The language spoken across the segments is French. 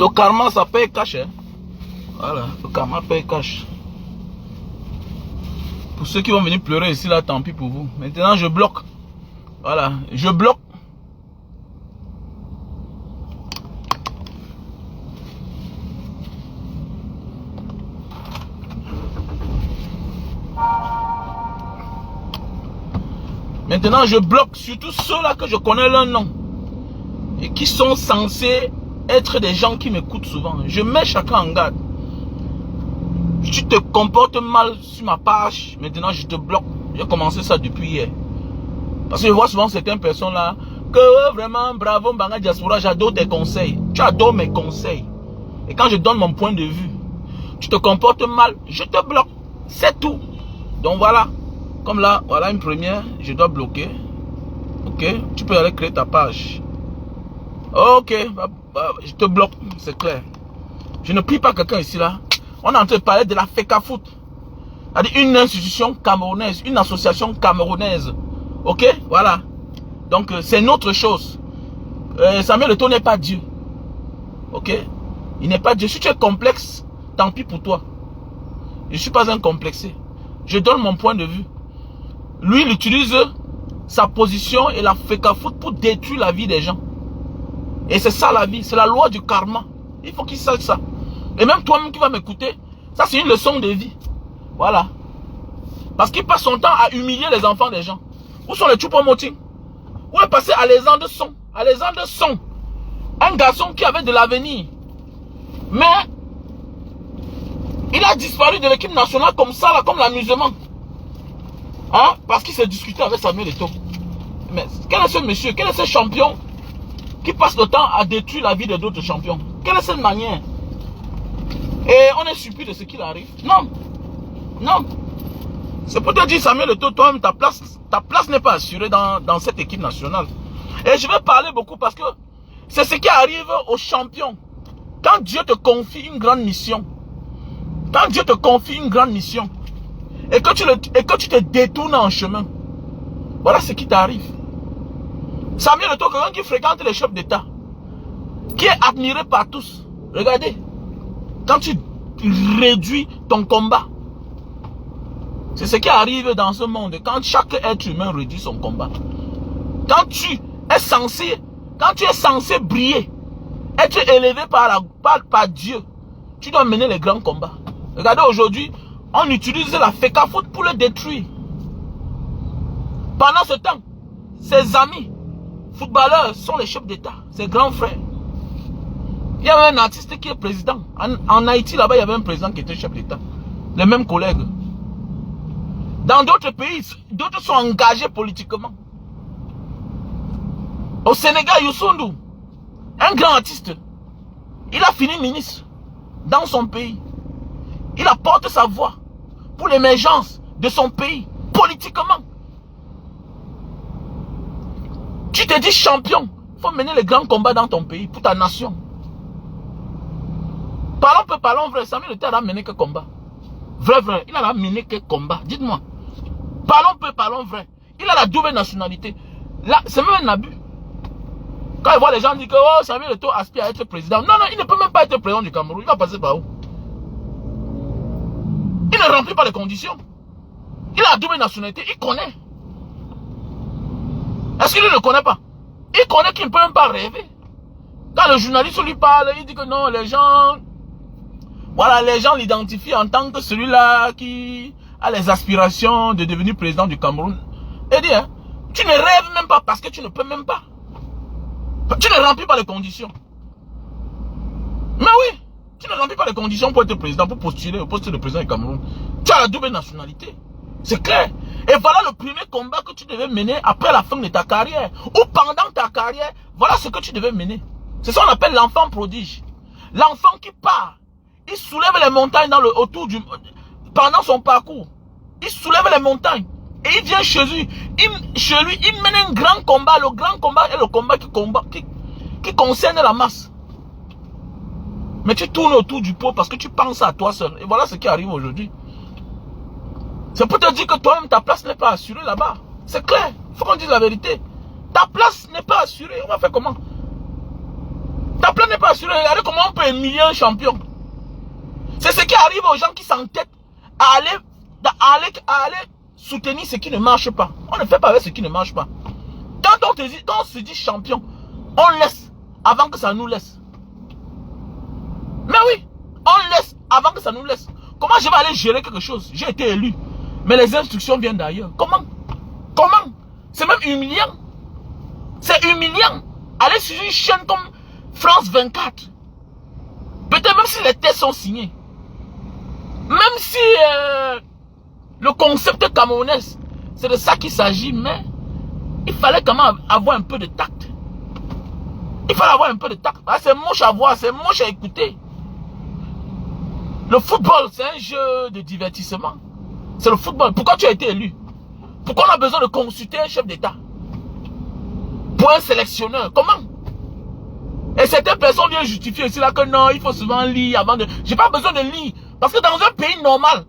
Le karma, ça paye cash. Hein. Voilà, le karma paye cash. Pour ceux qui vont venir pleurer ici, là, tant pis pour vous. Maintenant, je bloque. Voilà, je bloque. Maintenant, je bloque surtout ceux-là que je connais leur nom. Et qui sont censés être des gens qui m'écoutent souvent. Je mets chacun en garde. Tu te comportes mal sur ma page, maintenant je te bloque. J'ai commencé ça depuis hier. Parce que je vois souvent certaines personnes là, que vraiment, bravo Mbanga Diaspora, j'adore tes conseils. Tu adores mes conseils. Et quand je donne mon point de vue, tu te comportes mal, je te bloque. C'est tout. Donc voilà. Comme là, voilà une première, je dois bloquer. Ok, tu peux aller créer ta page. Ok, je te bloque, c'est clair. Je ne prie pas quelqu'un ici là. On est en train de parler de la FECAFOOT. C'est-à-dire une institution camerounaise, une association camerounaise. Ok, voilà. Donc c'est une autre chose. Samuel Eto'o n'est pas Dieu. Ok, il n'est pas Dieu. Si tu es complexe, tant pis pour toi. Je ne suis pas un complexé. Je donne mon point de vue. Lui, il utilise sa position et la FECAFOOT pour détruire la vie des gens. Et c'est ça la vie, c'est la loi du karma. Il faut qu'il sache ça. Et même toi-même qui vas m'écouter, ça c'est une leçon de vie. Voilà. Parce qu'il passe son temps à humilier les enfants des gens. Où sont les Choupo-Moting? Où est passé Alexandre Son? Alexandre Son, un garçon qui avait de l'avenir. Mais il a disparu de l'équipe nationale comme ça, là, comme l'amusement. Hein? Parce qu'il s'est discuté avec Samuel Eto'o. Mais quel est ce monsieur? Quel est ce champion qui passe le temps à détruire la vie de d'autres champions? Quelle est cette manière? Et on est surpris de ce qu'il arrive. Non. Non. C'est pour te dire, Samuel Eto'o, toi-même, ta place n'est pas assurée dans cette équipe nationale. Et je vais parler beaucoup parce que c'est ce qui arrive aux champions. Quand Dieu te confie une grande mission, quand Dieu te confie une grande mission, et que tu te détournes en chemin, voilà ce qui t'arrive. Samuel Eto'o, quelqu'un qui fréquente les chefs d'État, qui est admiré par tous. Regardez, quand tu réduis ton combat, c'est ce qui arrive dans ce monde. Quand chaque être humain réduit son combat, quand tu es censé briller, être élevé par Dieu, tu dois mener les grands combats. Regardez, aujourd'hui, on utilise la FECAFOOT pour le détruire. Pendant ce temps, ses amis footballeurs sont les chefs d'État, ses grands frères. Il y avait un artiste qui est président. En Haïti, là-bas, il y avait un président qui était chef d'État. Les mêmes collègues. Dans d'autres pays, d'autres sont engagés politiquement. Au Sénégal, Youssou N'Dour, un grand artiste, il a fini ministre dans son pays. Il apporte sa voix pour l'émergence de son pays, politiquement. Tu te dis champion, il faut mener les grands combats dans ton pays, pour ta nation. Parlons peu, parlons vrai. Samuel Eto'o a mené que combat. Vrai, vrai. Il a mené que combat. Dites-moi. Parlons peu, parlons vrai. Il a la double nationalité. Là, c'est même un abus. Quand il voit les gens dire que oh, Samuel Eto'o aspire à être président. Non, non, il ne peut même pas être président du Cameroun. Il va passer par où? Il ne remplit pas les conditions. Il a la double nationalité. Il connaît. Est-ce qu'il ne le connaît pas? Il connaît qu'il ne peut même pas rêver. Quand le journaliste lui parle, il dit que non, les gens... Voilà, les gens l'identifient en tant que celui-là qui a les aspirations de devenir président du Cameroun. Et dit, hein, tu ne rêves même pas parce que tu ne peux même pas. Tu ne remplis pas les conditions. Mais oui, tu ne remplis pas les conditions pour être président, pour postuler au poste de président du Cameroun. Tu as la double nationalité. C'est clair. Et voilà le premier combat que tu devais mener après la fin de ta carrière. Ou pendant ta carrière, voilà ce que tu devais mener. C'est ça qu'on appelle l'enfant prodige. L'enfant qui part. Il soulève les montagnes pendant son parcours. Il soulève les montagnes. Et il vient chez lui. Il mène un grand combat. Le grand combat est le combat qui concerne la masse. Mais tu tournes autour du pot parce que tu penses à toi seul. Et voilà ce qui arrive aujourd'hui. C'est pour te dire que toi-même, ta place n'est pas assurée là-bas. C'est clair. Il faut qu'on dise la vérité. Ta place n'est pas assurée. On va faire comment? Ta place n'est pas assuré. Regardez comment on peut humilier un champion. C'est ce qui arrive aux gens qui s'entêtent à aller soutenir ce qui ne marche pas. On ne fait pas avec ce qui ne marche pas. Quand on se dit champion, on laisse avant que ça nous laisse. Mais oui, on laisse avant que ça nous laisse. Comment je vais aller gérer quelque chose? J'ai été élu, mais les instructions viennent d'ailleurs. Comment? Comment? C'est même humiliant. C'est humiliant. Aller sur une chaîne comme France 24. Peut-être même si les tests sont signés. Même si le concept camerounais, c'est de ça qu'il s'agit, mais il fallait quand même avoir un peu de tact. Il fallait avoir un peu de tact. Ah, c'est moche à voir, c'est moche à écouter. Le football, c'est un jeu de divertissement. C'est le football. Pourquoi tu as été élu? Pourquoi on a besoin de consulter un chef d'État? Pour un sélectionneur, comment? Et certaines personnes viennent justifier aussi là que non, il faut souvent lire avant de... J'ai pas besoin de lire. Parce que dans un pays normal,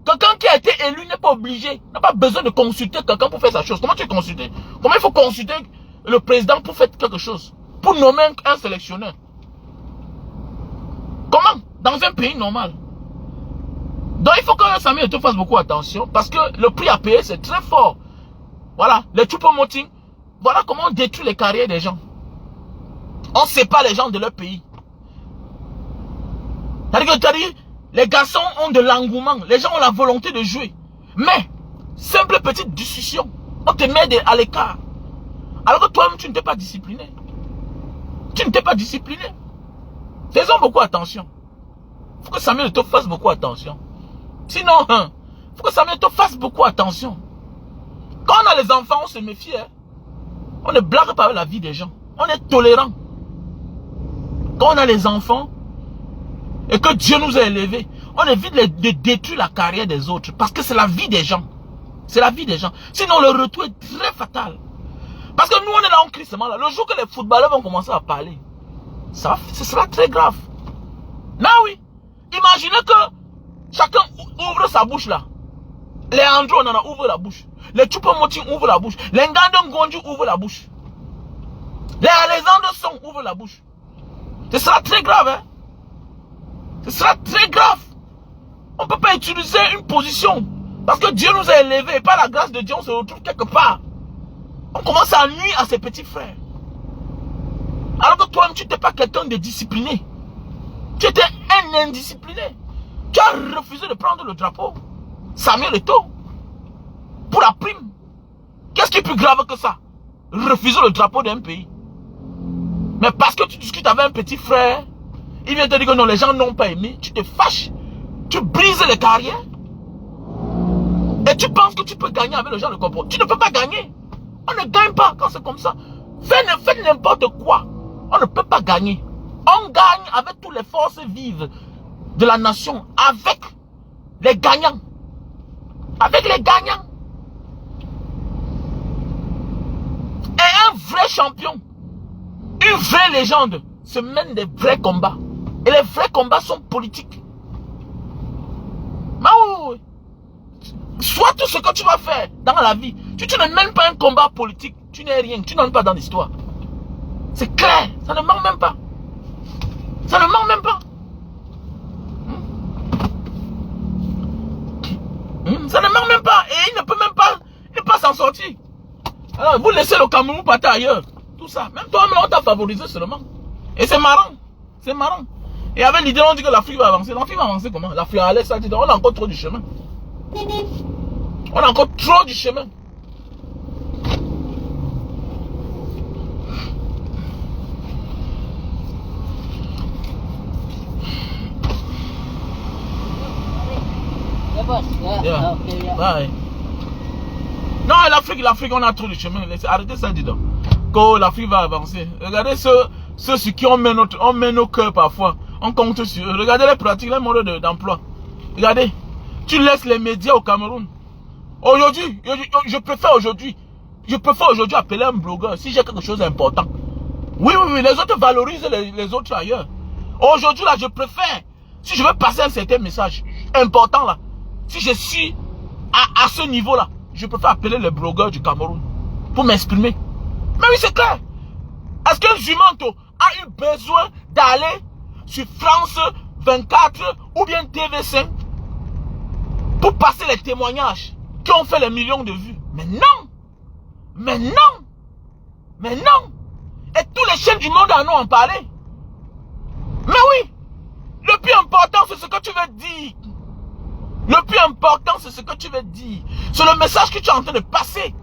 quelqu'un qui a été élu n'est pas obligé, n'a pas besoin de consulter quelqu'un pour faire sa chose. Comment tu es consulté? Comment il faut consulter le président pour faire quelque chose? Pour nommer un sélectionneur? Comment? Dans un pays normal. Donc il faut que Samuel Eto'o fasse beaucoup attention parce que le prix à payer c'est très fort. Voilà, les choupo-moting, voilà comment on détruit les carrières des gens. On sépare les gens de leur pays. C'est-à-dire que les garçons ont de l'engouement, les gens ont la volonté de jouer. Mais, simple petite discussion, on te met à l'écart. Alors que toi-même, tu ne t'es pas discipliné. Tu ne t'es pas discipliné. Faisons beaucoup attention. Il faut que Samuel Eto'o fasse beaucoup attention. Sinon, il faut que Samuel Eto'o fasse beaucoup attention. Quand on a les enfants, on se méfie. Hein. On ne blague pas avec la vie des gens. On est tolérant. Quand on a les enfants, et que Dieu nous a élevés, on évite de détruire la carrière des autres. Parce que c'est la vie des gens. C'est la vie des gens. Sinon, le retour est très fatal. Parce que nous, on est là en crissement. Là. Le jour que les footballeurs vont commencer à parler, ce sera très grave. Non, oui. Imaginez que chacun ouvre sa bouche là. Les Andro Onana ouvrent la bouche. Les Choupo-Moting ouvrent la bouche. Les Ngandon Ngonju ouvrent la bouche. Les Alexandre Song ouvrent la bouche. Ce sera très grave, hein. Ce sera très grave. On ne peut pas utiliser une position. Parce que Dieu nous a élevés. Et par la grâce de Dieu, on se retrouve quelque part. On commence à nuire à ses petits frères. Alors que toi-même, tu n'étais pas quelqu'un de discipliné. Tu étais un indiscipliné. Tu as refusé de prendre le drapeau. Samuel Eto'o. Pour la prime. Qu'est-ce qui est plus grave que ça? Refuser le drapeau d'un pays. Mais parce que tu discutes avec un petit frère, il vient te dire que non, les gens n'ont pas aimé. Tu te fâches. Tu brises les carrières. Et tu penses que tu peux gagner avec le genre de comportement. Tu ne peux pas gagner. On ne gagne pas quand c'est comme ça. Faites n'importe quoi. On ne peut pas gagner. On gagne avec toutes les forces vives de la nation. Avec les gagnants. Avec les gagnants. Et un vrai champion, une vraie légende, se mène des vrais combats. Et les vrais combats sont politiques. Mais oui. Soit tout ce que tu vas faire dans la vie, tu ne mènes pas un combat politique, tu n'es rien, tu n'entres pas dans l'histoire. C'est clair, ça ne manque même pas. Ça ne manque même pas. Ça ne manque même pas. Et il ne peut même pas s'en sortir. Alors, vous laissez le Cameroun partir ailleurs. Tout ça. Même toi-même, on t'a favorisé seulement. Et c'est marrant. C'est marrant. Et avec l'idée, on dit que l'Afrique va avancer. L'Afrique va avancer comment? L'Afrique va aller, ça dit, on a encore trop du chemin. On a encore trop du chemin. Yeah. Bye. Non, l'Afrique, on a trop de chemin. Arrêtez ça, dis donc. Que l'Afrique va avancer. Regardez ceux sur qui on met nos cœurs parfois. On compte sur eux. Regardez les pratiques, les modes d'emploi. Regardez. Tu laisses les médias au Cameroun. Aujourd'hui, je préfère aujourd'hui appeler un blogueur si j'ai quelque chose d'important. Oui, les autres valorisent les autres ailleurs. Aujourd'hui, là, je préfère, si je veux passer un certain message important, là, si je suis à ce niveau-là, je préfère appeler les blogueurs du Cameroun pour m'exprimer. Mais oui, c'est clair. Est-ce qu'un jument a eu besoin d'aller sur France 24 ou bien TV5 pour passer les témoignages qui ont fait les millions de vues. Mais non! Mais non! Mais non! Et tous les chaînes du monde en ont parlé. Mais oui! Le plus important, c'est ce que tu veux dire. Le plus important, c'est ce que tu veux dire. C'est le message que tu es en train de passer.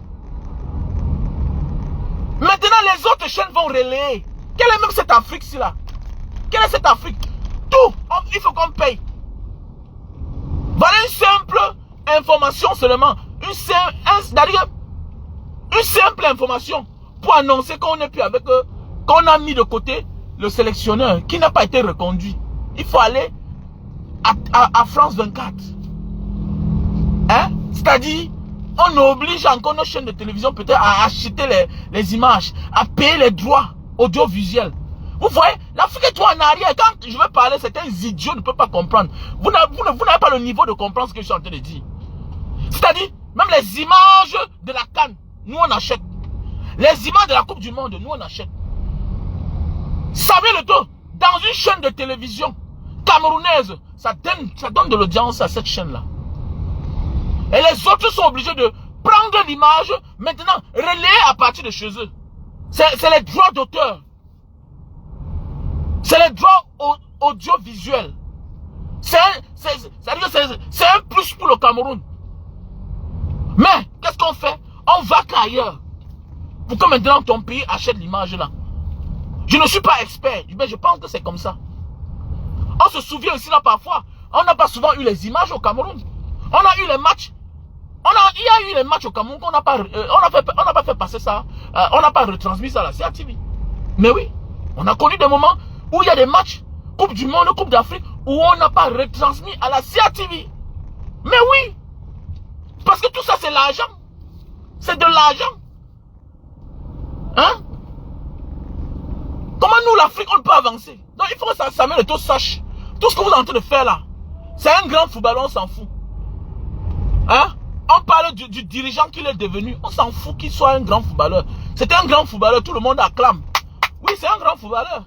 Maintenant, les autres chaînes vont relayer. Quelle est même cette Afrique-ci là? Quelle est cette Afrique? Tout, il faut qu'on paye. Voilà une simple information seulement. Une simple information pour annoncer qu'on n'est plus avec eux, qu'on a mis de côté le sélectionneur qui n'a pas été reconduit. Il faut aller à France 24. Hein? C'est-à-dire, on oblige encore nos chaînes de télévision peut-être à acheter les images, à payer les droits audiovisuels. Vous voyez, l'Afrique est trop en arrière. Quand je vais parler, certains idiots ne peuvent pas comprendre. Vous n'avez pas le niveau de comprendre ce que je suis en train de dire. C'est-à-dire, même les images de la CAN, nous on achète. Les images de la Coupe du Monde, nous on achète. Samuel Eto'o, dans une chaîne de télévision camerounaise, ça donne de l'audience à cette chaîne-là. Et les autres sont obligés de prendre l'image, maintenant, relayer à partir de chez eux. C'est les droits d'auteur. C'est les droits audiovisuels. C'est un plus pour le Cameroun. Mais, qu'est-ce qu'on fait? On va qu'ailleurs. Pour que maintenant ton pays achète l'image là. Je ne suis pas expert, mais je pense que c'est comme ça. On se souvient aussi là parfois, on n'a pas souvent eu les images au Cameroun. On a eu les matchs. Il y a eu les matchs au Cameroun qu'on n'a pas, on n'a pas fait passer ça. On n'a pas retransmis ça à la CATV. Mais oui, on a connu des moments où il y a des matchs, Coupe du Monde, Coupe d'Afrique, où on n'a pas retransmis à la CATV. Mais oui, parce que tout ça c'est l'argent. C'est de l'argent. Hein? Comment nous l'Afrique on peut avancer? Donc il faut que Samuel Eto'o sache. Tout ce que vous êtes en train de faire là, c'est un grand footballeur, on s'en fout. Hein? On parle du dirigeant qu'il est devenu. On s'en fout qu'il soit un grand footballeur. C'est un grand footballeur, tout le monde acclame. Oui, c'est un grand footballeur.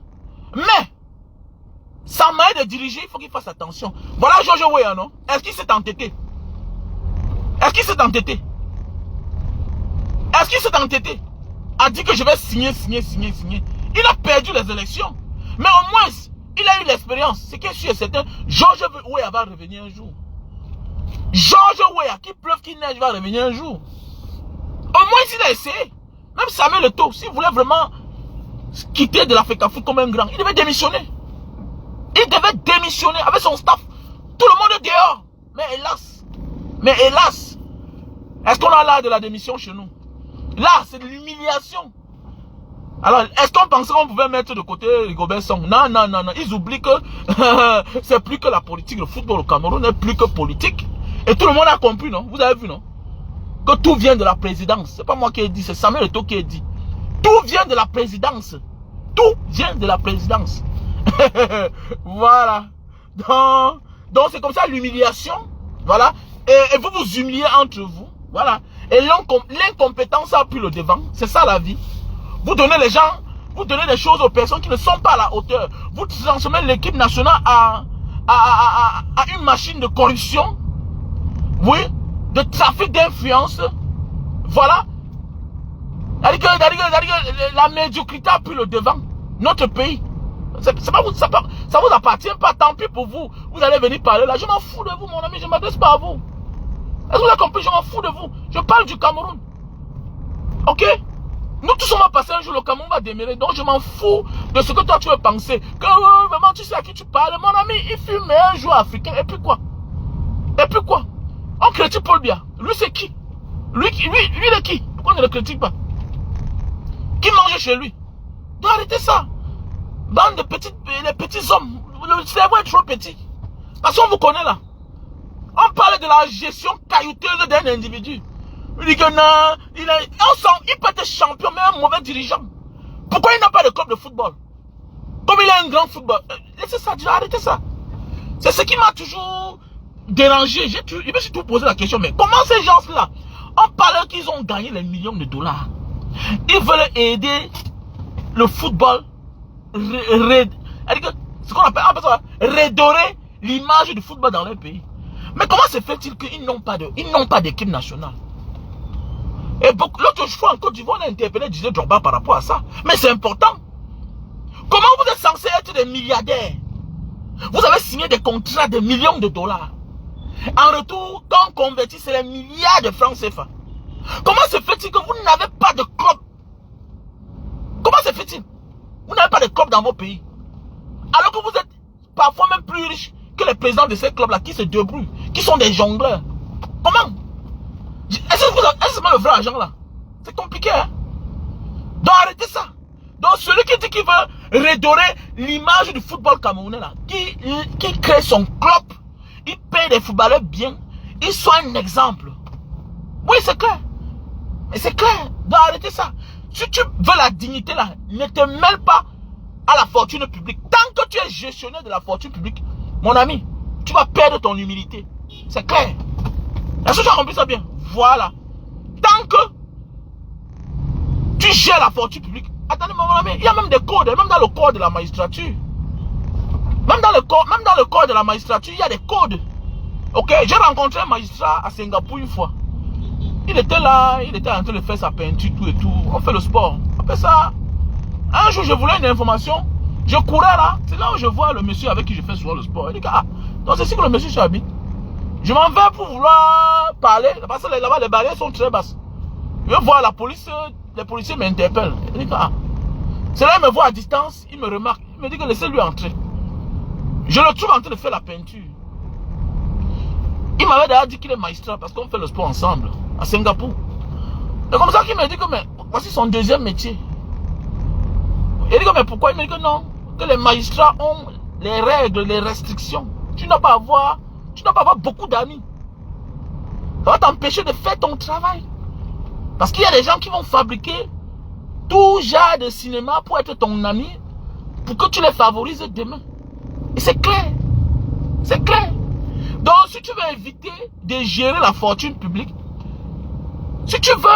Mais, sans moyen de diriger, il faut qu'il fasse attention. Voilà George Weah, non? Est-ce qu'il s'est entêté? Est-ce qu'il s'est entêté? Est-ce qu'il s'est entêté? A dit que je vais signer. Il a perdu les élections. Mais au moins, il a eu l'expérience. C'est que je suis certain, George Weah va revenir un jour. George Weah, qui pleuve, qui neige, va revenir un jour. Au moins, s'il a essayé. Même Samuel Eto'o, s'il voulait vraiment quitter de l'Afrique comme un grand, il devait démissionner. Il devait démissionner avec son staff. Tout le monde est dehors. Mais hélas, est-ce qu'on a l'art de la démission chez nous? Là, c'est de l'humiliation. Alors, est-ce qu'on pensait qu'on pouvait mettre de côté Rigobert Song? Non. Ils oublient que c'est plus que la politique. Le football au Cameroun n'est plus que politique. Et tout le monde a compris, non? Vous avez vu, non? Que tout vient de la présidence. C'est pas moi qui ai dit, c'est Samuel Eto'o qui a dit. Tout vient de la présidence. Tout vient de la présidence. Voilà. Donc c'est comme ça l'humiliation. Voilà. Et vous vous humiliez entre vous. Voilà. Et l'incompétence a pris le devant. C'est ça la vie. Vous donnez les gens, vous donnez des choses aux personnes qui ne sont pas à la hauteur. Vous transformez l'équipe nationale à une machine de corruption. Oui. De trafic d'influence. Voilà. La médiocrité a pris le devant. Notre pays. Ça vous appartient pas, tant pis pour vous. Vous allez venir parler là. Je m'en fous de vous, mon ami. Je ne m'adresse pas à vous. Est-ce que vous avez compris? Je m'en fous de vous. Je parle du Cameroun. Ok? Nous tous on va passer un jour, le Cameroun va démarrer. Donc je m'en fous de ce que toi tu veux penser. Que vraiment tu sais à qui tu parles. Mon ami, il fut meilleur joueur africain. Et puis quoi? On critique Paul Biya. Lui c'est qui? Lui il est qui? Pourquoi on ne le critique pas? Qui mange chez lui? Donc arrêtez ça. Bande de les petits hommes. Le cerveau est trop petit. Parce qu'on vous connaît là. On parle de la gestion caillouteuse d'un individu. Il dit que non, il peut être champion, mais un mauvais dirigeant. Pourquoi il n'a pas de club de football? Comme il est un grand football. Laissez ça, arrêtez ça. C'est ce qui m'a toujours dérangé. Je me suis tout posé la question, mais comment ces gens-là, on parle qu'ils ont gagné les millions de dollars. Ils veulent aider le football ce qu'on appelle redorer l'image du football dans leur pays. Mais comment se fait-il qu'ils n'ont pas d'équipe nationale? Et l'autre fois en Côte d'Ivoire, on a interpellé Didier Drogba par rapport à ça. Mais c'est important. Comment vous êtes censé être des milliardaires? Vous avez signé des contrats de millions de dollars. En retour, quand on convertit, c'est les milliards de francs CFA. Comment se fait-il que vous n'avez pas de club? Comment se fait-il? Vous n'avez pas de club dans vos pays. Alors que vous êtes parfois même plus riches que les présidents de ces clubs-là qui se débrouillent, qui sont des jongleurs. Comment? Est-ce que c'est le vrai argent là? C'est compliqué, hein? Donc arrêtez ça. Donc celui qui dit qu'il veut redorer l'image du football camerounais là, qui crée son club, il paye des footballeurs bien, il soit un exemple. Oui, c'est clair. Mais c'est clair. Donc arrêtez ça. Si tu veux la dignité là, ne te mêle pas à la fortune publique. Tant que tu es gestionnaire de la fortune publique, mon ami, tu vas perdre ton humilité. C'est clair. Est-ce que tu as compris ça bien? Voilà. Tant que tu gères la fortune publique, attendez mon ami, il y a même des codes, même dans le code de la magistrature. Même dans le code de la magistrature, il y a des codes. Ok, j'ai rencontré un magistrat à Singapour une fois. Il était là, il était en train de faire sa peinture, tout et tout. On fait le sport. Après ça, un jour je voulais une information. Je courais là. C'est là où je vois le monsieur avec qui je fais souvent le sport. Il dit, ah, donc c'est ici que le monsieur s'habite. Je m'en vais pour vouloir parler. Parce que là-bas, les barrières sont très basses. Je vais voir la police. Les policiers m'interpellent. Il dit, ah. C'est là, il me voit à distance. Il me remarque. Il me dit que laissez-lui entrer. Je le trouve en train de faire la peinture. Il m'avait d'ailleurs dit qu'il est magistrat parce qu'on fait le sport ensemble à Singapour. C'est comme ça qu'il me dit que mais, voici son deuxième métier. Il dit que mais pourquoi? Il me dit que non, que les magistrats ont les règles, les restrictions. Tu n'as pas à avoir beaucoup d'amis. Ça va t'empêcher de faire ton travail. Parce qu'il y a des gens qui vont fabriquer tout genre de cinéma pour être ton ami, pour que tu les favorises demain. Et c'est clair. C'est clair. Donc, si tu veux éviter de gérer la fortune publique, si tu veux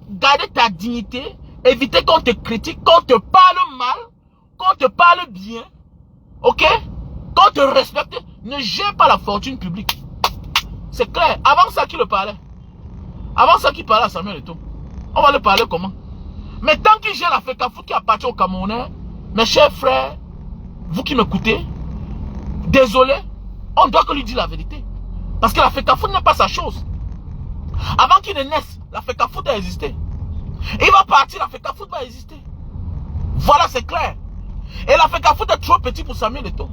garder ta dignité, éviter qu'on te critique, qu'on te parle mal, qu'on te parle bien, ok? Qu'on te respecte, ne gère pas la fortune publique. C'est clair. Avant ça, qui le parlait? Avant ça, qui parlait à Samuel Eto'o? On va le parler comment? Mais tant qu'il gère la FECAFOOT qui appartient aux Camerounais, mes chers frères, vous qui m'écoutez, désolé, on doit que lui dire la vérité. Parce que la FECAFOOT n'est pas sa chose. Avant qu'il ne naisse, la FECAFOOT a existé. Il va partir, la FECAFOOT va exister. Voilà, c'est clair. Et la FECAFOOT est trop petit pour Samuel Eto'o.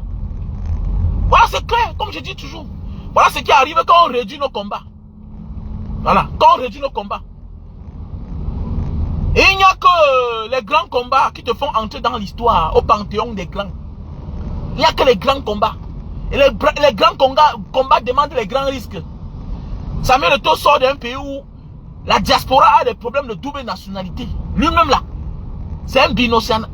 Voilà, c'est clair, comme je dis toujours. Voilà ce qui arrive quand on réduit nos combats. Voilà, quand on réduit nos combats. Et il n'y a que les grands combats qui te font entrer dans l'histoire, au panthéon des grands. Il n'y a que les grands combats. Et les grands combats demandent les grands risques. Samuel Eto'o sort d'un pays où la diaspora a des problèmes de double nationalité. Lui-même là, c'est un binational.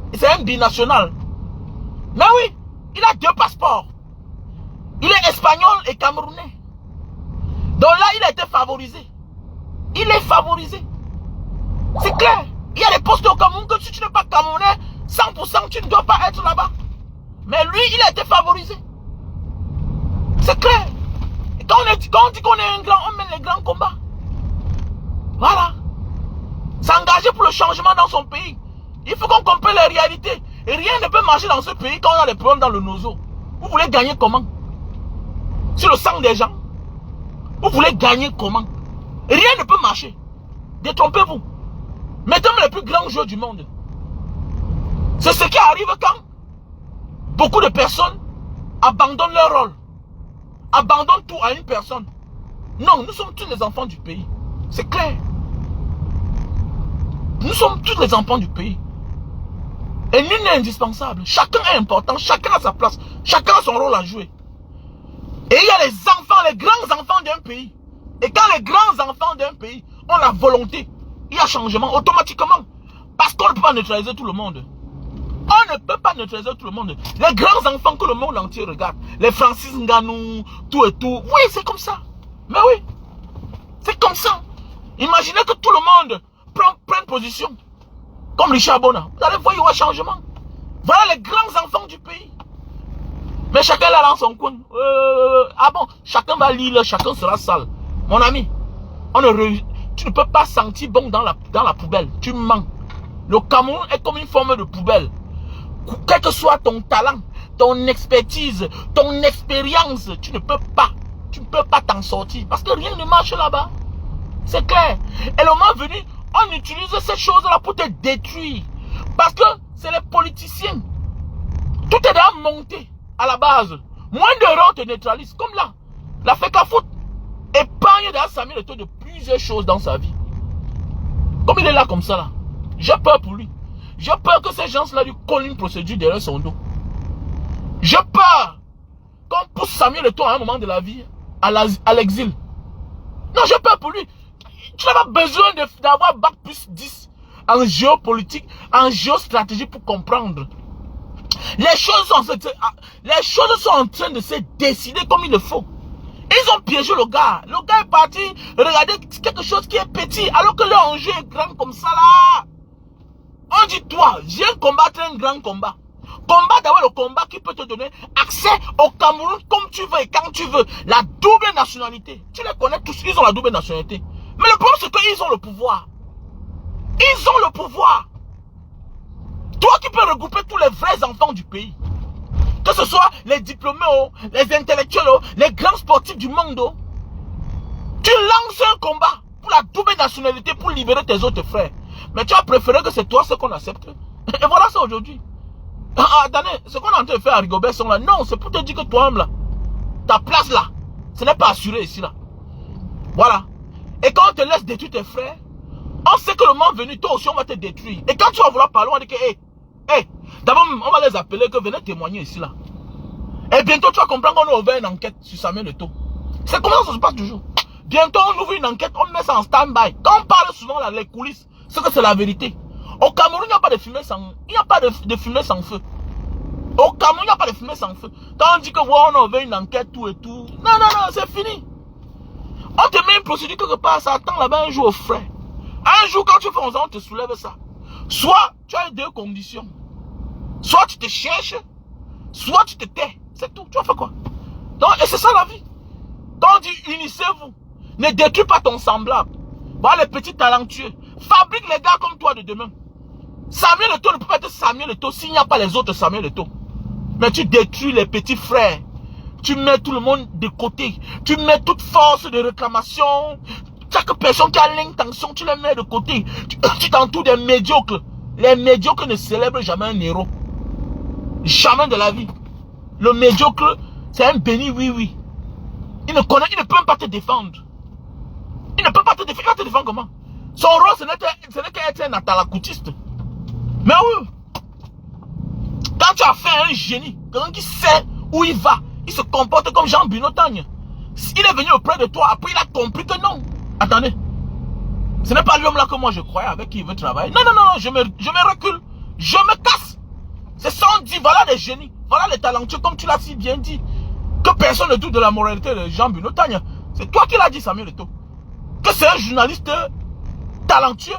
Mais oui, il a 2 passeports. Il est espagnol et camerounais. Donc là, il a été favorisé. Il est favorisé. C'est clair. Il y a des postes au Cameroun que si tu n'es pas camerounais, 100% tu ne dois pas être là-bas. Mais lui, il a été favorisé. C'est clair. Et quand on dit qu'on est un grand, on mène les grands combats. Voilà. S'engager pour le changement dans son pays. Il faut qu'on comprenne les réalités. Et rien ne peut marcher dans ce pays quand on a des problèmes dans le nozo. Vous voulez gagner comment? Sur le sang des gens. Vous voulez gagner comment? Rien ne peut marcher. Détrompez-vous. Mettez-moi les plus grands joueurs du monde. C'est ce qui arrive quand beaucoup de personnes abandonnent leur rôle. Abandonnent tout à une personne. Non, nous sommes tous les enfants du pays. C'est clair. Nous sommes tous les enfants du pays. Et nul n'est indispensable. Chacun est important. Chacun a sa place. Chacun a son rôle à jouer. Et il y a les enfants, les grands enfants d'un pays. Et quand les grands enfants d'un pays ont la volonté, il y a changement automatiquement. Parce qu'on ne peut pas neutraliser tout le monde. On ne peut pas neutraliser tout le monde. Les grands enfants que le monde entier regarde. Les Francis Ngannou, tout et tout. Oui, c'est comme ça. Mais oui. C'est comme ça. Imaginez que tout le monde prenne position. Comme Richard Bona. Vous allez voir, il y aura changement. Voilà les grands enfants du pays. Mais chacun là dans son coin. Ah bon, chacun va lire, chacun sera sale. Mon ami, tu ne peux pas sentir bon dans la poubelle. Tu mens. Le Cameroun est comme une forme de poubelle. Quel que soit ton talent, ton expertise, ton expérience, tu ne peux pas t'en sortir. Parce que rien ne marche là-bas. C'est clair. Et le moment venu, on utilise ces choses-là pour te détruire. Parce que c'est les politiciens. Tout est déjà monté à la base. Moins d'euros te neutralise. Comme là, la FECAFOOT épargne déjà Samuel Eto'o de plusieurs choses dans sa vie. Comme il est là comme ça là. J'ai peur pour lui. J'ai peur que ces gens-là lui collent une procédure derrière son dos. J'ai peur qu'on pousse Samuel Eto'o à un moment de la vie à l'exil. Non, j'ai peur pour lui. Tu n'as pas besoin d'avoir bac plus 10 en géopolitique, en géostratégie pour comprendre. Les choses sont en train de se décider comme il le faut. Ils ont piégé le gars. Le gars est parti regarder quelque chose qui est petit, alors que leur enjeu est grand comme ça là. On dit toi, viens combattre un grand combat. Combat d'abord le combat qui peut te donner accès au Cameroun comme tu veux et quand tu veux. La double nationalité. Tu les connais tous, ils ont la double nationalité. Mais le problème c'est qu'ils ont le pouvoir. Ils ont le pouvoir. Toi qui peux regrouper tous les vrais enfants du pays. Que ce soit les diplômés, les intellectuels, les grands sportifs du monde. Tu lances un combat pour la double nationalité pour libérer tes autres frères. Mais tu as préféré que c'est toi ce qu'on accepte. Et voilà ça aujourd'hui. Attendez, ce qu'on est en train de faire à Rigobert sont là. Non, c'est pour te dire que toi-même là, ta place là, ce n'est pas assuré ici là. Voilà. Et quand on te laisse détruire tes frères, on sait que le moment venu, toi aussi on va te détruire. Et quand tu vas vouloir parler, on va dire que, d'abord on va les appeler que venez témoigner ici là. Et bientôt tu vas comprendre qu'on a ouvert une enquête sur Samuel Eto'o. C'est comme ça se passe toujours. Bientôt on ouvre une enquête, on met ça en stand-by. Quand on parle souvent là, les coulisses, c'est que c'est la vérité. Au Cameroun, il n'y a pas de fumée sans, fumée sans feu. Au Cameroun, il n'y a pas de fumée sans feu. Quand on dit que ouais, on a ouvert une enquête, tout et tout. Non, non, non, c'est fini. On te met une procédure quelque part, ça attend là-bas un jour au frais. Un jour, quand tu fais 11 ans, on te soulève ça. Soit tu as deux conditions. Soit tu te cherches, soit tu te tais. C'est tout. Tu vas faire quoi? Donc, et c'est ça la vie. Quand on dit unissez-vous, ne détruis pas ton semblable. Voilà les petits talentueux. Fabrique les gars comme toi de demain. Samuel Eto'o ne peut pas être Samuel Eto'o s'il n'y a pas les autres Samuel Eto'o. Mais tu détruis les petits frères. Tu mets tout le monde de côté. Tu mets toute force de réclamation. Chaque personne qui a l'intention, tu les mets de côté. Tu t'entoures des médiocres. Les médiocres ne célèbrent jamais un héros. Jamais de la vie. Le médiocre, c'est un béni oui-oui. Il ne peut même pas te défendre. Il ne peut pas te défendre. Il va te défendre comment? Son rôle, ce n'est qu'être un atalacoutiste. Mais oui. Quand tu as fait un génie, quelqu'un qui sait où il va, il se comporte comme Jean Bunotagne. Il est venu auprès de toi, après il a compris que non. Attendez. Ce n'est pas l'homme là que moi je croyais avec qui il veut travailler. Non, non, non, je me recule. Je me casse. C'est ça on dit, voilà les génies. Voilà les talentueux, comme tu l'as si bien dit. Que personne ne doute de la moralité de Jean Bunotagne. C'est toi qui l'as dit, Samuel Eto'o. Que c'est un journaliste talentueux.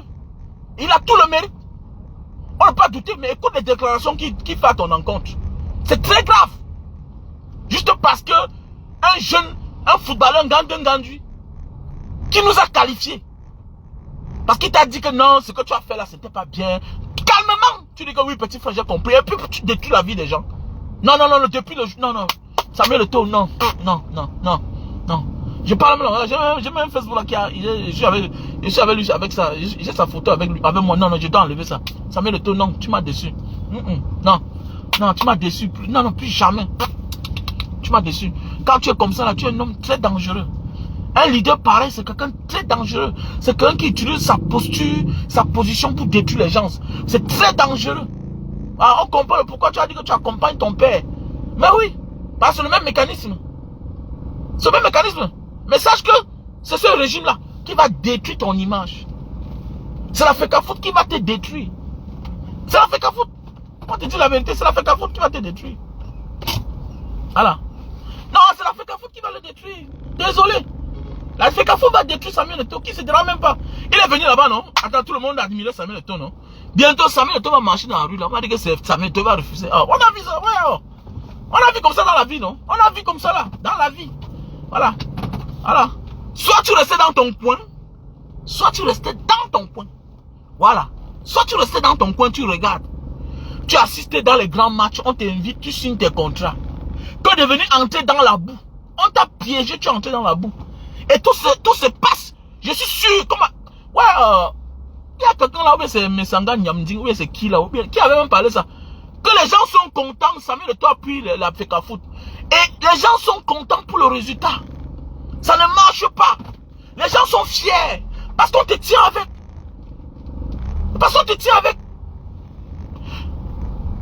Il a tout le mérite. On ne peut pas douter, mais écoute les déclarations qu'il fait à ton encontre. C'est très grave. Juste parce que un jeune, un footballeur Gandhi, qui nous a qualifiés. Parce qu'il t'a dit que non, ce que tu as fait là, c'était pas bien. Calmement, tu dis que oui, petit frère, j'ai compris. Et puis tu détruis la vie des gens. Non, non, non, depuis le... Non, non. Samuel Eto'o, non. Non, non, non, non. Je parle même, j'ai même un Facebook là qui a... Je suis avec lui, avec ça. J'ai sa photo avec lui, avec moi. Non, non, je dois enlever ça. Samuel Eto'o, non, tu m'as déçu. Non, non, tu m'as déçu. Non, non, plus jamais. Tu m'as déçu. Quand tu es comme ça là, tu es un homme très dangereux. Un leader pareil, c'est quelqu'un de très dangereux. C'est quelqu'un qui utilise sa posture, sa position pour détruire les gens. C'est très dangereux. Ah, on comprend pourquoi tu as dit que tu accompagnes ton père. Mais oui, parce que c'est le même mécanisme. C'est le même mécanisme. Mais sache que c'est ce régime-là qui va détruire ton image. C'est la FECAFOOT qui va te détruire. C'est la FECAFOOT. On te dit la vérité, c'est la FECAFOOT qui va te détruire. Voilà. Non, c'est la FECAFOOT qui va le détruire. Désolé. La FECAFOOT va détruire Samuel Eto'o qui ne se dira même pas. Il est venu là-bas, non? Attends, tout le monde a admiré Samuel Eto'o, non? Bientôt, Samuel Eto'o va marcher dans la rue, là. On va dire que Samuel Eto'o va refuser. Oh, on a vu ça, ouais, oh. On a vu comme ça dans la vie, non? On a vu comme ça, là, dans la vie. Voilà. Voilà. Soit tu restais dans ton coin, soit tu restais dans ton coin. Voilà. Soit tu restais dans ton coin, tu regardes. Tu assistes dans les grands matchs, on t'invite, tu signes tes contrats. Que de venir entrer dans la boue. On t'a piégé, tu es entré dans la boue. Et tout se passe. Je suis sûr. Comment... Ouais, il y a quelqu'un là, ou bien c'est Messanga Nyamding, ou bien c'est qui là, ou bien qui avait même parlé ça. Que les gens sont contents, Samuel Eto'o appuie la FECAFOOT. Et les gens sont contents pour le résultat. Ça ne marche pas. Les gens sont fiers. Parce qu'on te tient avec. Parce qu'on te tient avec.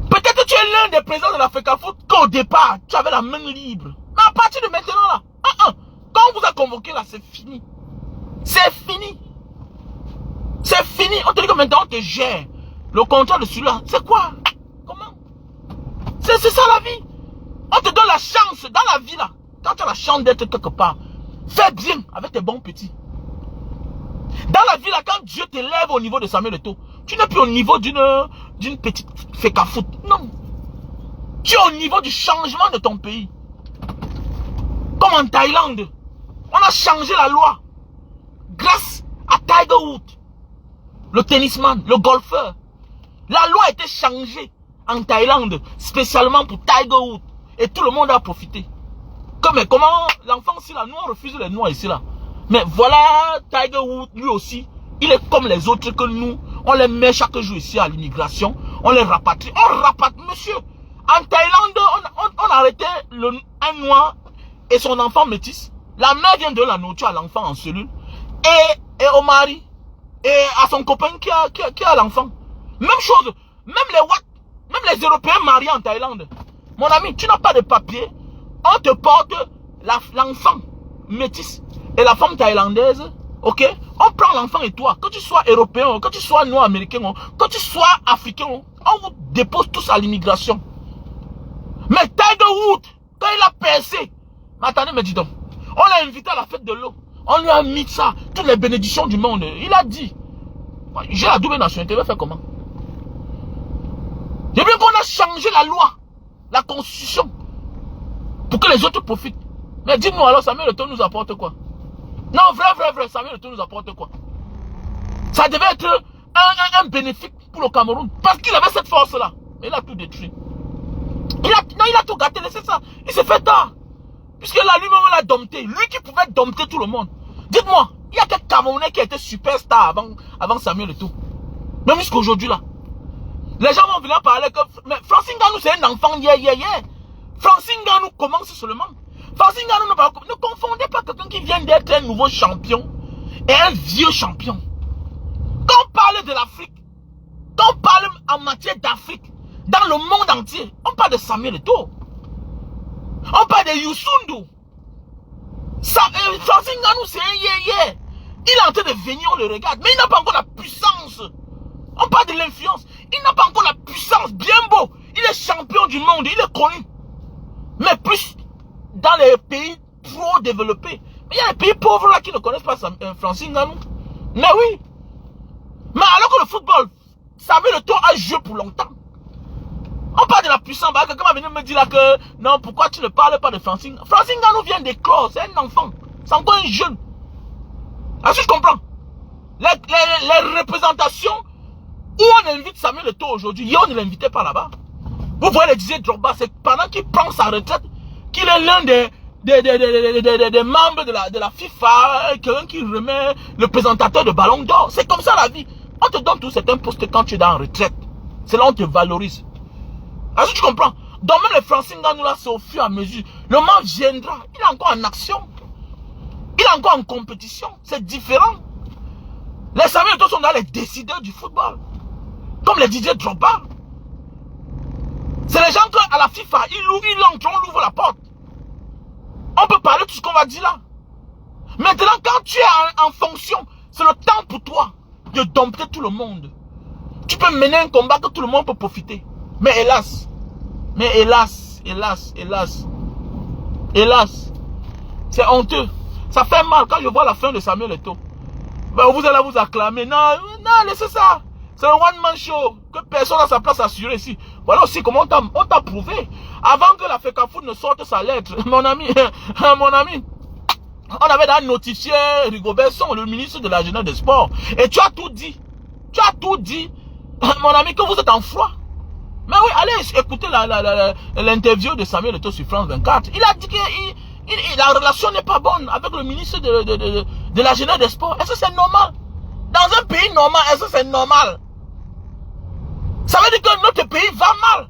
Peut-être que tu es l'un des présidents de la FECAFOOT qu'au départ, tu avais la main libre. Mais à partir de maintenant là, quand on vous a convoqué là, c'est fini. C'est fini. C'est fini. On te dit que maintenant on te gère. Le contrat de celui-là, c'est quoi? Comment? C'est ça la vie. On te donne la chance dans la vie là. Quand tu as la chance d'être quelque part, fais bien avec tes bons petits. Dans la vie là, quand Dieu t'élève au niveau de Samuel Eto'o, tu n'es plus au niveau d'une petite FECAFOOT. Non. Tu es au niveau du changement de ton pays. Comme en Thaïlande. On a changé la loi. Grâce à Tiger Woods. Le tennisman, le golfeur. La loi a été changée en Thaïlande. Spécialement pour Tiger Woods. Et tout le monde a profité. Mais comment l'enfant ici là, nous on refuse les noirs ici là. Mais voilà Tiger Woods, lui aussi. Il est comme les autres que nous. On les met chaque jour ici à l'immigration. On les rapatrie. On rapatrie, monsieur. En Thaïlande, on arrêtait un noir et son enfant métis. La mère vient de la nourriture à l'enfant en cellule. Et au mari. Et à son copain qui a l'enfant. Même chose. Même les Européens mariés en Thaïlande. Mon ami, tu n'as pas de papier. On te porte l'enfant métis et la femme thaïlandaise. Ok? On prend l'enfant et toi. Que tu sois européen, que tu sois noir américain, que tu sois africain, on vous dépose tous à l'immigration. Mais Tiger Woods, quand il a percé, mais attendez, mais dis donc, on l'a invité à la fête de l'eau. On lui a mis ça, toutes les bénédictions du monde. Il a dit, j'ai la double nationalité, je vais faire comment? J'ai bien qu'on a changé la loi, la constitution, pour que les autres profitent. Mais dis-moi alors, Samuel Eto'o nous apporte quoi? Non, vrai, Samuel Eto'o nous apporte quoi? Ça devait être un bénéfice pour le Cameroun. Parce qu'il avait cette force-là. Mais il a tout détruit. Il a tout gâté, c'est ça. Il s'est fait tard. Puisque là, lui-même, on l'a dompté. Lui qui pouvait dompter tout le monde. Dites-moi, il y a quel Camerounais qui a été superstar avant Samuel Eto'o? Même jusqu'à aujourd'hui là. Les gens vont venir parler que... Mais Francine Ngannou, c'est un enfant, Francine Ngannou commence seulement. Francine Ngannou, ne confondez pas quelqu'un qui vient d'être un nouveau champion et un vieux champion. Quand on parle de l'Afrique, quand on parle en matière d'Afrique, dans le monde entier, on parle de Samuel Eto'o. On parle de Youssou N'Dour. Francine Ngannou, c'est un Il est en train de venir, on le regarde, mais il n'a pas encore la puissance. On parle de l'influence. Il n'a pas encore la puissance. Bien beau. Il est champion du monde. Il est connu. Mais plus dans les pays trop développés. Mais il y a des pays pauvres là qui ne connaissent pas Francine Ngannou. Mais oui. Mais alors que le football, Samuel Eto'o a joué pour longtemps. On parle de la puissance. Quelqu'un va venir me dire là que non, pourquoi tu ne parles pas de Francine? Francine Ngannou vient d'éclore. C'est un enfant. C'est encore un jeune. Est-ce que je comprends? Les représentations où on invite Samuel Eto'o aujourd'hui, on ne l'invitait pas là-bas. Vous voyez le Didier Drogba, c'est pendant qu'il prend sa retraite qu'il est l'un des membres de la FIFA, quelqu'un qui remet le présentateur de Ballon d'Or. C'est comme ça la vie. On te donne tout certains postes quand tu es en retraite. C'est là où on te valorise. Est-ce que tu comprends? Donc même les Francine Ngannou là, c'est au fur et à mesure. Le moment viendra, il est encore en action. Il est encore en compétition. C'est différent. Les Samuel Eto'o sont dans les décideurs du football. Comme les Didier Drogba. C'est les gens qu'à la FIFA, ils entrent, on ouvre la porte. On peut parler de tout ce qu'on va dire là. Maintenant, quand tu es en fonction, c'est le temps pour toi de dompter tout le monde. Tu peux mener un combat que tout le monde peut profiter. Mais hélas, c'est honteux. Ça fait mal quand je vois la fin de Samuel Eto'o. Ben, vous allez vous acclamer. Non, laissez ça. C'est un one-man show que personne n'a sa place assurée ici. Voilà aussi comment on t'a prouvé. Avant que la FECAFOOT ne sorte sa lettre, mon ami, on avait notifié Rigobert Song, le ministre de la Jeunesse des Sports. Et tu as tout dit. Tu as tout dit, mon ami, que vous êtes en froid. Mais oui, allez écouter l'interview de Samuel Eto'o sur France 24. Il a dit que la relation n'est pas bonne avec le ministre de la Jeunesse des Sports. Est-ce que c'est normal? Dans un pays normal, est-ce que c'est normal? Ça veut dire que notre pays va mal.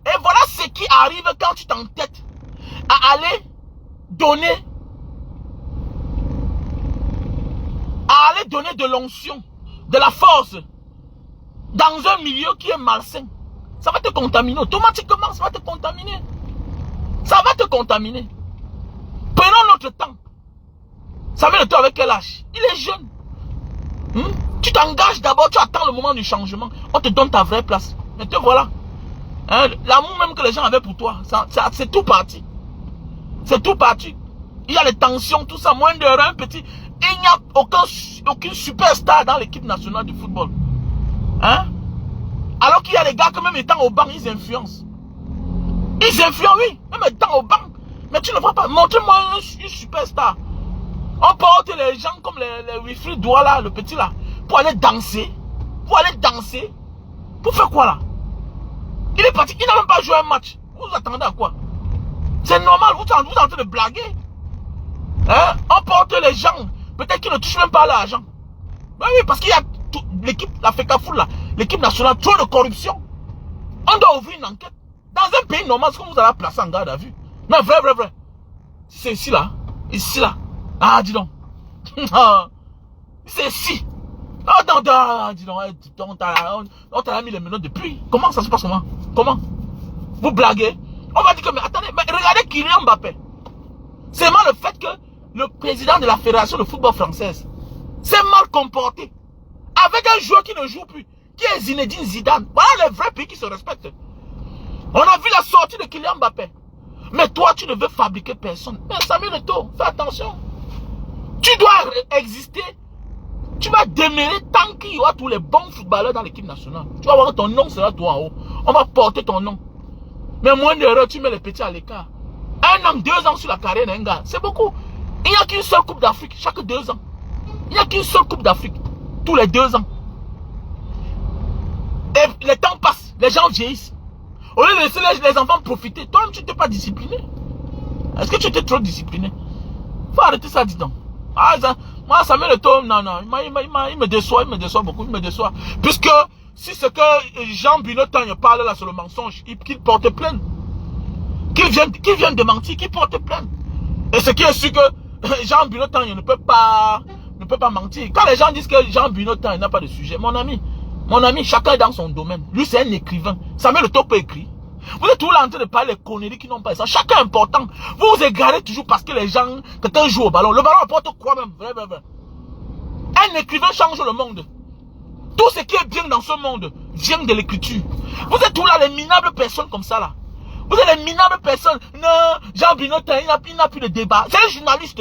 Et voilà ce qui arrive quand tu t'entêtes à aller donner de l'onction, de la force, dans un milieu qui est malsain. Ça va te contaminer. Automatiquement, ça va te contaminer. Ça va te contaminer. Prenons notre temps. Ça met le temps avec quel âge? Il est jeune. Tu t'engages d'abord, tu attends le moment du changement. On te donne ta vraie place. Mais te voilà. L'amour même que les gens avaient pour toi, c'est tout parti. C'est tout parti. Il y a les tensions, tout ça, moins de un petit. Il n'y a aucune superstar dans l'équipe nationale de football. Alors qu'il y a des gars que même étant au banc, ils influencent. Ils influencent, oui, même étant au banc. Mais tu ne vois pas. Montre-moi une superstar. On porte les gens comme les Wilfried Douala, le petit là, pour aller danser. Pour aller danser. Pour faire quoi là? Il est parti, il n'a même pas joué un match. Vous attendez à quoi? C'est normal, vous êtes en train de blaguer. On porte les gens, peut-être qu'ils ne touchent même pas l'argent. Ben oui, parce qu'il y a l'équipe, la FECAFOOT là, l'équipe nationale, trop de corruption. On doit ouvrir une enquête. Dans un pays normal, c'est comme vous allez placer en garde à vue. Mais vrai. C'est ici là. Ici là. Ah, dis donc. C'est ici. Non, dis donc. On t'a mis les menottes depuis. Comment ça se passe? Comment? Vous blaguez? On va dire que, mais attendez, mais regardez Kylian Mbappé. C'est mal le fait que le président de la Fédération de football française s'est mal comporté avec un joueur qui ne joue plus, qui est Zinedine Zidane. Voilà les vrais pays qui se respectent. On a vu la sortie de Kylian Mbappé. Mais toi, tu ne veux fabriquer personne. Mais Samuel Eto'o, fais attention. Tu dois exister. Tu vas demeurer tant qu'il y aura tous les bons footballeurs dans l'équipe nationale. Tu vas voir que ton nom sera toi en haut. On va porter ton nom. Mais moins d'erreurs, tu mets les petits à l'écart. 1 an, 2 ans sur la carrière d'un gars, c'est beaucoup. Il n'y a qu'une seule Coupe d'Afrique chaque 2 ans. Il n'y a qu'une seule Coupe d'Afrique tous les 2 ans. Et les temps passent, les gens vieillissent. Au lieu de laisser les enfants profiter, toi-même tu n'étais pas discipliné. Est-ce que tu étais trop discipliné? Faut arrêter ça, dis donc. Ah, ça, moi, Samuel Eto'o, non, il me déçoit beaucoup, il me déçoit. Puisque, si ce que Jean Binotagne parle là sur le mensonge, qu'il porte plainte. Qu'il vienne de mentir, qu'il porte plainte. Et ce qui est sûr que Jean Binotagne ne peut pas mentir. Quand les gens disent que Jean Binotagne n'a pas de sujet, mon ami, chacun est dans son domaine. Lui, c'est un écrivain. Samuel Eto'o peut écrire. Vous êtes toujours là en train de parler des conneries qui n'ont pas ça. Chacun est important. Vous vous égarez toujours parce que les gens, quelqu'un joue au ballon. Le ballon apporte quoi même? Vrai. Un écrivain change le monde. Tout ce qui est bien dans ce monde vient de l'écriture. Vous êtes tous là les minables personnes comme ça là. Vous êtes les minables personnes. Non, Jean Binotin, il n'a plus de débat. C'est un journaliste.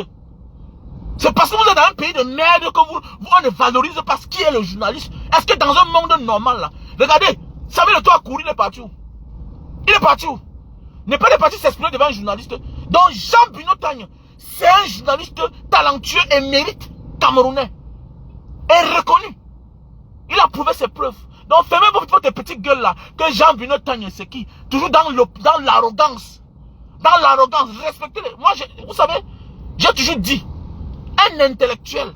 C'est parce que vous êtes dans un pays de merde que on ne valorise pas ce qui est le journaliste. Est-ce que dans un monde normal là, regardez, Samuel Eto'o a couru, il est parti où? Il est parti où? N'est pas parti s'exprimer devant un journaliste. Donc Jean Binotagne, c'est un journaliste talentueux et mérite camerounais. Et reconnu. Il a prouvé ses preuves. Donc fermez votre petite gueule là. Que Jean Binotagne c'est qui? Toujours dans l'arrogance. Dans l'arrogance. Respectez-les. Moi, vous savez, j'ai toujours dit, un intellectuel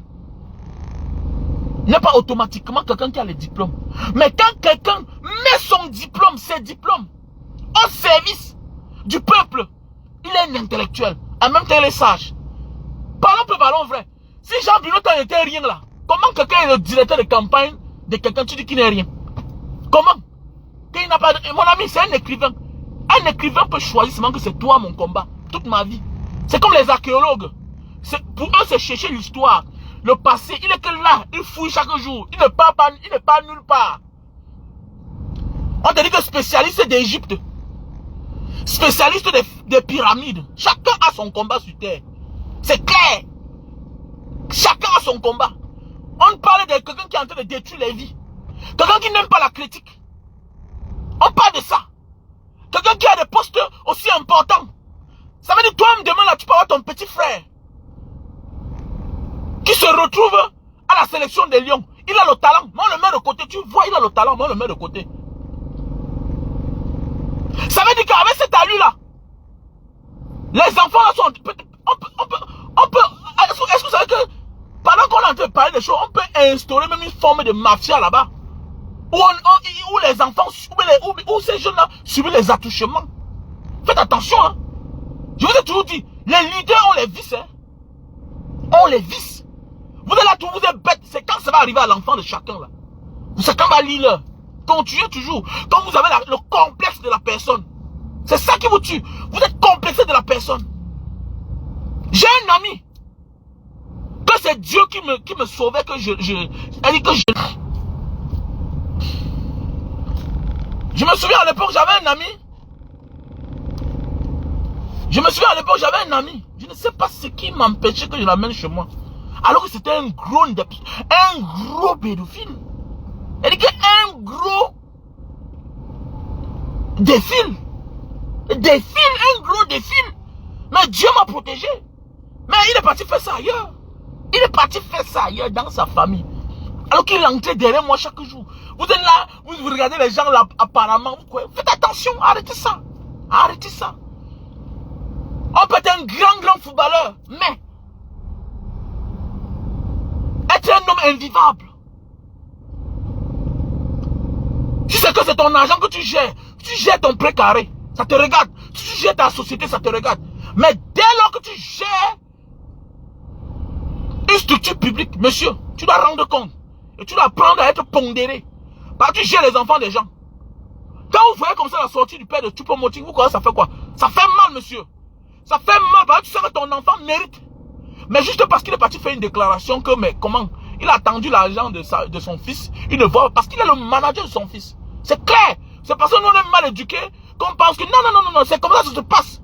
n'est pas automatiquement quelqu'un qui a les diplômes. Mais quand quelqu'un met son diplôme, ses diplômes, au service du peuple, il est un intellectuel. En même temps, il est sage. Parlons peu, parlons vrai. Si Jean Binotagne n'était rien là, comment quelqu'un est le directeur de campagne de quelqu'un, tu dis qu'il n'est rien? Comment? Qu'il n'a pas de... Mon ami, c'est un écrivain. Un écrivain peut choisir seulement que c'est toi mon combat. Toute ma vie. C'est comme les archéologues. Pour eux, c'est chercher l'histoire. Le passé, il est que là. Il fouille chaque jour. Il ne part pas nulle part. On te dit que spécialiste d'Égypte. Spécialiste des pyramides. Chacun a son combat sur terre. C'est clair. Chacun a son combat. On parle de quelqu'un qui est en train de détruire les vies. Quelqu'un qui n'aime pas la critique. On parle de ça. Quelqu'un qui a des postes aussi importants. Ça veut dire toi-même demain là, tu peux avoir ton petit frère qui se retrouve à la sélection des Lions. Il a le talent, mais on le met de côté. Tu vois, il a le talent, mais on le met de côté. Ça veut dire qu'avec cet allure-là, les enfants là sont... On peut est-ce que vous savez que pendant qu'on est en train de parler des choses, on peut instaurer même une forme de mafia là-bas où les enfants, où ces jeunes-là subissent les attouchements. Faites attention, hein. Je vous ai toujours dit, les leaders, on les visse, hein. On les visse. Vous êtes là, vous êtes bêtes. C'est quand ça va arriver à l'enfant de chacun, là. C'est quand va lire. Continuez toujours. Quand vous avez le complexe de la personne. C'est ça qui vous tue. Vous êtes complexé de la personne. J'ai un ami. Que c'est Dieu qui me sauvait, que je me souviens à l'époque, j'avais un ami. Je ne sais pas ce qui m'empêchait que je l'amène chez moi. Alors que c'était un gros pédophile. Elle dit qu'un gros défile. Un gros défile. Mais Dieu m'a protégé. Mais il est parti faire ça ailleurs. Il est parti faire ça ailleurs dans sa famille. Alors qu'il entrait derrière moi chaque jour. Vous êtes là, vous regardez les gens là, apparemment. Faites attention, arrêtez ça. Arrêtez ça. On peut être un grand footballeur, mais être un homme invivable. Tu sais que c'est ton argent que tu gères ton précaré, ça te regarde. Tu gères ta société, ça te regarde. Mais dès lors que tu gères une structure publique, monsieur, tu dois rendre compte. Et tu dois apprendre à être pondéré. Parce que tu gères les enfants des gens. Quand vous voyez comme ça la sortie du père de Choupo-Moting, vous croyez ça fait quoi? Ça fait mal, monsieur. Ça fait mal parce que tu sais que ton enfant mérite. Mais juste parce qu'il est parti faire une déclaration que, mais comment? Il a attendu l'argent de son fils. Il ne voit parce qu'il est le manager de son fils. C'est clair. C'est parce que nous on est mal éduqués qu'on pense que non, c'est comme ça que ça se passe.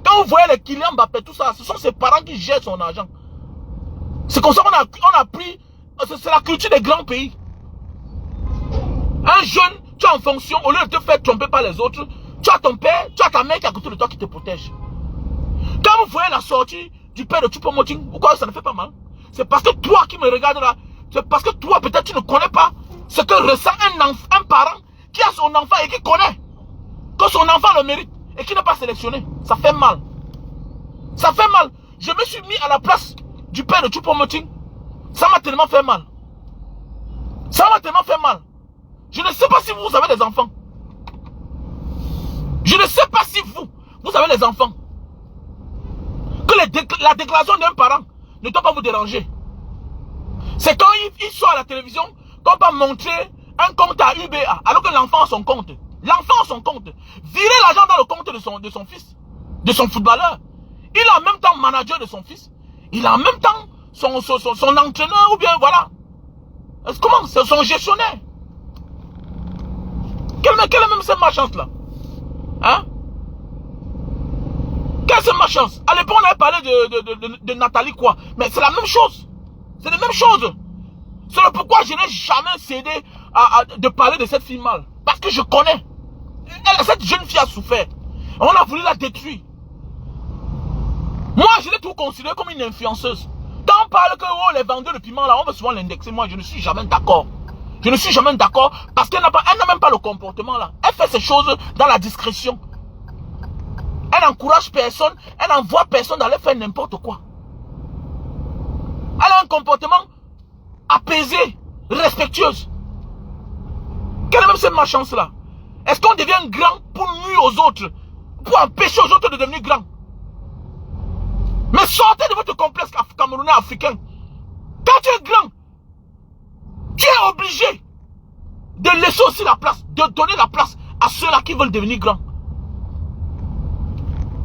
Quand vous voyez les Kylian Mbappé, tout ça, ce sont ses parents qui gèrent son argent. C'est comme ça qu'on a pris. C'est la culture des grands pays. Un jeune, tu es en fonction, au lieu de te faire tromper par les autres, tu as ton père, tu as ta mère qui est à côté de toi qui te protège. Quand vous voyez la sortie du père de Choupo-Moting, pourquoi ça ne fait pas mal? C'est parce que toi qui me regardes là, c'est parce que toi peut-être tu ne connais pas ce que ressent un parent qui a son enfant et qui connaît que son enfant le mérite et qui n'est pas sélectionné. Ça fait mal. Ça fait mal. Je me suis mis à la place du père de Choupo-Moting. Ça m'a tellement fait mal. Ça m'a tellement fait mal. Je ne sais pas si vous avez des enfants. Je ne sais pas si vous avez des enfants. Que la déclaration d'un parent ne doit pas vous déranger. C'est quand il sort à la télévision qu'on va montrer un compte à UBA alors que l'enfant a son compte. L'enfant a son compte. Virer l'argent dans le compte de son fils, de son footballeur. Il est en même temps manager de son fils. Il est en même temps son entraîneur ou bien voilà. Comment? C'est son gestionnaire. Quelle est même cette malchance là? Hein? Quelle est cette malchance? À l'époque on avait parlé de Nathalie quoi. Mais c'est la même chose. C'est la même chose. C'est pourquoi je n'ai jamais cédé de parler de cette fille mal. Parce que je connais. Cette jeune fille a souffert. On a voulu la détruire. Moi je l'ai tout considéré comme une influenceuse. Quand on parle que oh, les vendeurs de piment là, on veut souvent l'indexer. Moi je ne suis jamais d'accord. Je ne suis jamais d'accord parce qu'elle n'a même pas le comportement là. Elle fait ces choses dans la discrétion. Elle n'encourage personne, elle n'envoie personne d'aller faire n'importe quoi. Elle a un comportement apaisé, respectueuse. Quelle est même cette malchance là? Est-ce qu'on devient grand pour nuire aux autres? Pour empêcher aux autres de devenir grands? Mais sortez de votre complexe camerounais africain. Quand tu es grand, tu es obligé de laisser aussi la place, de donner la place à ceux-là qui veulent devenir grands.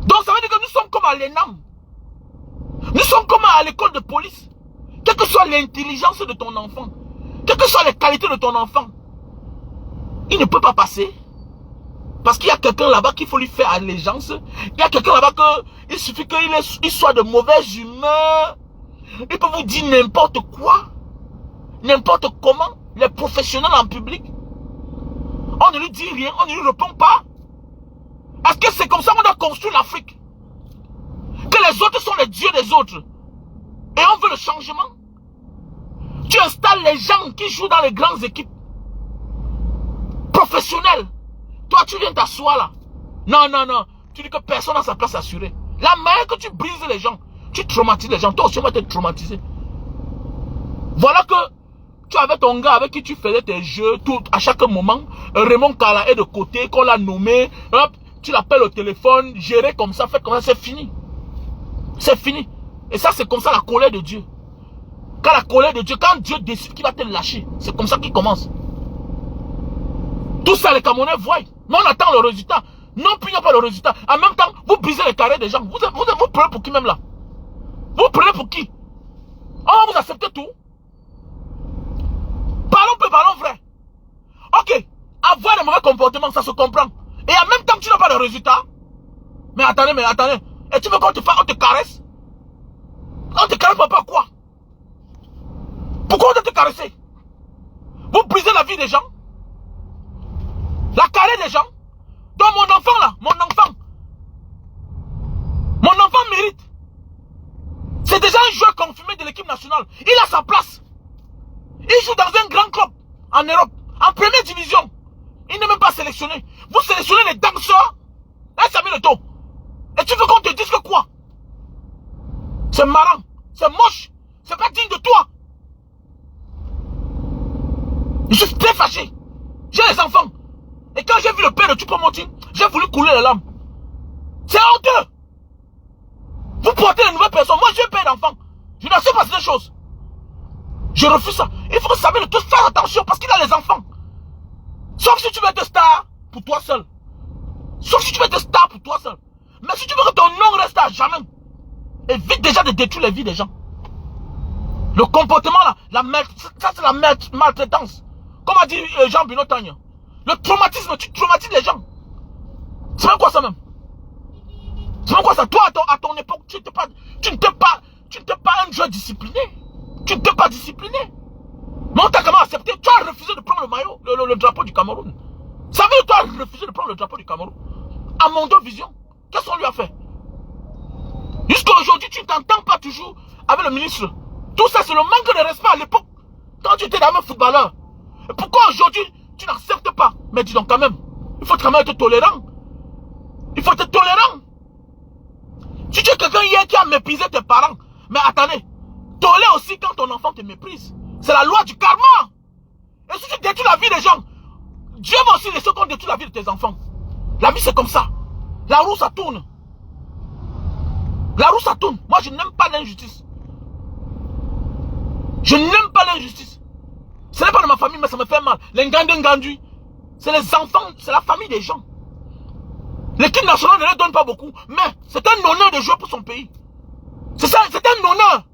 Donc ça veut dire que nous sommes comme à l'ENAM. Nous sommes comme à l'école de police. Quelle que soit l'intelligence de ton enfant, quelles que soient les qualités de ton enfant, il ne peut pas passer. Parce qu'il y a quelqu'un là-bas qu'il faut lui faire allégeance. Il y a quelqu'un là-bas qu'il suffit qu'il soit de mauvaise humeur. Il peut vous dire n'importe quoi. N'importe comment. les professionnels en public. On ne lui dit rien, on ne lui répond pas. Est-ce que c'est comme ça qu'on a construit l'Afrique? Que les autres sont les dieux des autres. Et on veut le changement. Tu installes les gens qui jouent dans les grandes équipes professionnelles. Toi, tu viens t'asseoir là. Non, non, non. Tu dis que personne n'a sa place assurée. La manière que tu brises les gens, tu traumatises les gens. Toi aussi, on va être traumatisé. Voilà que tu avais ton gars avec qui tu faisais tes jeux tout, à chaque moment. Raymond Kala est de côté, qu'on l'a nommé. Hop, tu l'appelles au téléphone, géré comme ça, fait comme ça, c'est fini. C'est fini. Et ça, c'est comme ça la colère de Dieu. Quand la colère de Dieu, quand Dieu décide qu'il va te lâcher, c'est comme ça qu'il commence. Tout ça, les Camerounais voient. Mais on attend le résultat. Non, puis il n'y a pas le résultat. En même temps, vous brisez les carrés des gens. Vous prenez pour qui même là? Vous prenez pour qui? On va vous accepter tout. Parlons peu, parlons vrai. Ok, avoir des mauvais comportements, ça se comprend. Et en même temps, tu n'as pas de résultat. Mais attendez. Et tu veux qu'on te fasse, on te caresse? On te caresse pas quoi? Pourquoi on doit te caresser? Vous brisez la vie des gens. La carré des gens. Donc mon enfant là, mon enfant mérite. C'est déjà un joueur confirmé de l'équipe nationale. Il a sa place. Il joue dans un grand club en Europe, en première division. Il n'est même pas sélectionné. Vous sélectionnez les danseurs. Là, ça met le dos. Et tu veux qu'on te dise que quoi? C'est marrant, c'est moche, c'est pas digne de toi. Je suis très fâché. J'ai les enfants. Et quand j'ai vu le père de Choupo-Moting, j'ai voulu couler les larmes. C'est honteux. Vous portez les nouvelles personnes. Moi, j'ai un père d'enfant. Je n'en sais pas ces choses. Je refuse ça. Il faut que Samuel de tous faire attention parce qu'il a les enfants. Sauf si tu veux être star pour toi seul. Sauf si tu veux être star pour toi seul. Mais si tu veux que ton nom reste à jamais, évite déjà de détruire les vies des gens. Le comportement là, ça c'est la maltraitance. Comme a dit Jean Bino Tanya. Le traumatisme, tu traumatises les gens. C'est même quoi ça même? C'est même quoi ça? Toi à ton époque, tu n'étais pas un joueur discipliné. Tu n'étais pas discipliné. Mais on t'a quand même accepté. Tu as refusé de prendre le maillot, le drapeau du Cameroun. Ça veut dire que tu as refusé de prendre le drapeau du Cameroun. À Mondo Vision, qu'est-ce qu'on lui a fait? Jusqu'à aujourd'hui, tu ne t'entends pas toujours avec le ministre. Tout ça, c'est le manque de respect à l'époque. Quand tu étais dans un footballeur. Et pourquoi aujourd'hui, tu n'acceptes pas? Mais dis donc quand même, il faut quand même être tolérant. Il faut être tolérant. Si tu es quelqu'un hier qui a méprisé tes parents, mais attendez, tolère aussi quand ton enfant te méprise. C'est la loi du karma. Et si tu détruis la vie des gens, Dieu va aussi laisser qu'on détruit la vie de tes enfants. La vie c'est comme ça. La roue ça tourne. La roue ça tourne. Moi je n'aime pas l'injustice. Je n'aime pas l'injustice. Ce n'est pas de ma famille mais ça me fait mal. Les Ngandus, c'est les enfants, c'est la famille des gens. L'équipe nationale ne leur donne pas beaucoup, mais c'est un honneur de jouer pour son pays. C'est ça, c'est un honneur.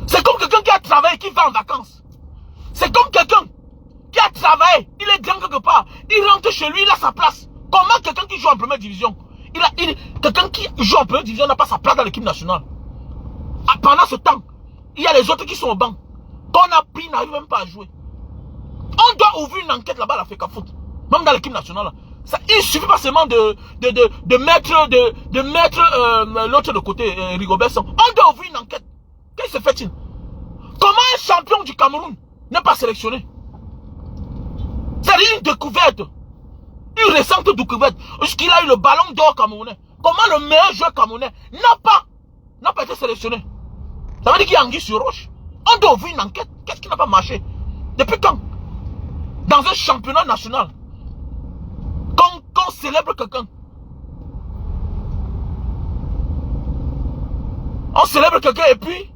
C'est comme quelqu'un qui a travaillé, qui va en vacances. C'est comme quelqu'un qui a travaillé, il est grand quelque part, il rentre chez lui, il a sa place. Comment quelqu'un qui joue en première division, quelqu'un qui joue en première division n'a pas sa place dans l'équipe nationale? Pendant ce temps, il y a les autres qui sont au banc. Qu'on a pris, n'arrive même pas à jouer. On doit ouvrir une enquête là-bas à la FECAFOOT, même dans l'équipe nationale. Ça, il suffit pas seulement de mettre l'autre de côté, Rigobert Song. On doit ouvrir une enquête. Qu'est-ce que se fait-il? Comment un champion du Cameroun n'est pas sélectionné? C'est une découverte. Une récente découverte. Jusqu'il a eu le ballon d'or camerounais. Comment le meilleur joueur camerounais n'a pas été sélectionné? Ça veut dire qu'il y a anguille sur roche. On doit ouvrir une enquête. Qu'est-ce qui n'a pas marché? Depuis quand? Dans un championnat national, qu'on célèbre quelqu'un. On célèbre quelqu'un et puis,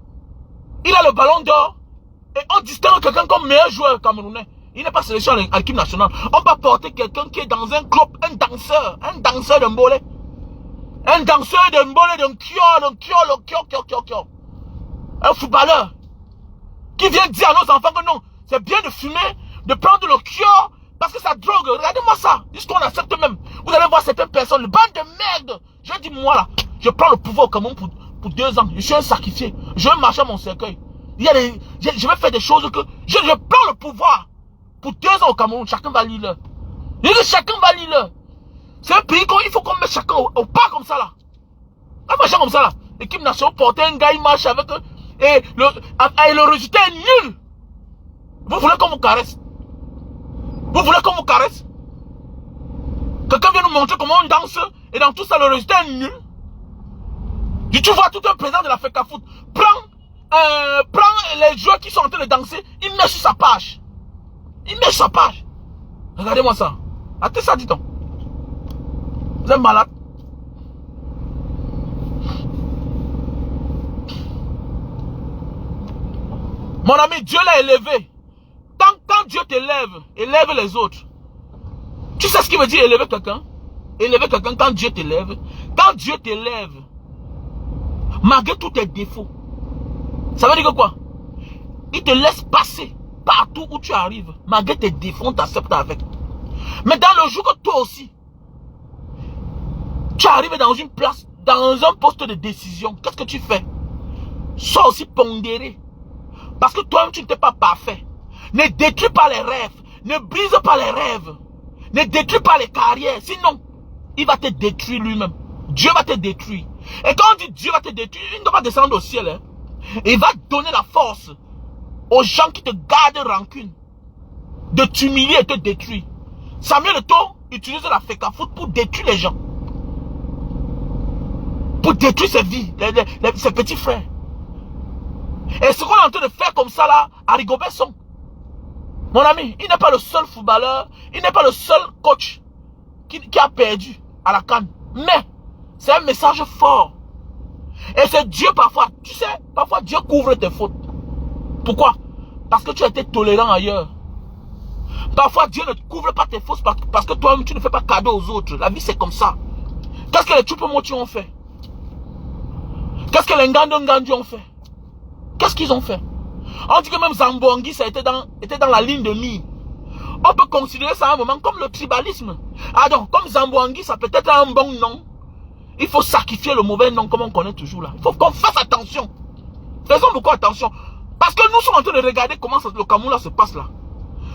il a le ballon d'or et on distingue quelqu'un comme meilleur joueur camerounais. Il n'est pas sélectionné à l'équipe nationale. On va porter quelqu'un qui est dans un club, un danseur de mbolé. Un danseur de mbolé, d'un kyo. Un footballeur qui vient dire à nos enfants que non, c'est bien de fumer, de prendre le kyo, parce que ça drogue. Regardez-moi ça. Jusqu'on accepte même. Vous allez voir certaines personnes, le bande de merde. Je dis moi là, je prends le pouvoir au Cameroun pour 2 ans. Je suis un sacrifié. Je vais marcher à mon cercueil. Je vais faire des choses que... Je prends le pouvoir pour 2 ans au Cameroun. Chacun va lire. Chacun va lire. C'est un pays il faut qu'on mette chacun au pas comme ça là. Un machin comme ça là. L'équipe nationale porte un gars, il marche avec eux. Et le résultat est nul. Vous voulez qu'on vous caresse? Vous voulez qu'on vous caresse? Quelqu'un vient nous montrer comment on danse. Et dans tout ça, le résultat est nul. Et tu vois tout un président de la FECAFOOT prend les joueurs qui sont en train de danser, il met sur sa page. Il met sur sa page. Regardez-moi ça. Attends ça, dis-donc. Vous êtes malade. Mon ami, Dieu l'a élevé. Quand Dieu t'élève, élève les autres. Tu sais ce qu'il veut dire élever quelqu'un? Élever quelqu'un quand Dieu t'élève. Quand Dieu t'élève, malgré tous tes défauts, ça veut dire que quoi? Il te laisse passer partout où tu arrives. Malgré tes défauts, on t'accepte avec. Mais dans le jour que toi aussi, tu arrives dans une place, dans un poste de décision, qu'est-ce que tu fais? Sois aussi pondéré. Parce que toi-même, tu n'es pas parfait. Ne détruis pas les rêves. Ne brise pas les rêves. Ne détruis pas les carrières. Sinon, il va te détruire lui-même. Dieu va te détruire. Et quand on dit Dieu va te détruire, il ne doit pas descendre au ciel. Hein. Il va donner la force aux gens qui te gardent rancune de t'humilier et te détruire. Samuel Eto'o utilise la FECAFOOT pour détruire les gens. Pour détruire ses vies, ses petits frères. Et ce qu'on est en train de faire comme ça là, à Rigobert-Song, mon ami, il n'est pas le seul footballeur, il n'est pas le seul coach qui a perdu à la CAN. Mais, c'est un message fort. Et c'est Dieu parfois, tu sais, parfois Dieu couvre tes fautes. Pourquoi? Parce que tu as été tolérant ailleurs. Parfois Dieu ne couvre pas tes fautes parce que toi-même tu ne fais pas cadeau aux autres. La vie c'est comme ça. Qu'est-ce que les Choupo-Moting ont fait? Qu'est-ce que les Ngandou ont fait? Qu'est-ce qu'ils ont fait? On dit que même Zambouangui ça était dans la ligne de mire. On peut considérer ça à un moment comme le tribalisme. Ah donc, comme Zambouangui ça peut être un bon nom. Il faut sacrifier le mauvais nom comme on connaît toujours là. Il faut qu'on fasse attention. Faisons beaucoup attention. Parce que nous sommes en train de regarder comment le Cameroun là se passe là.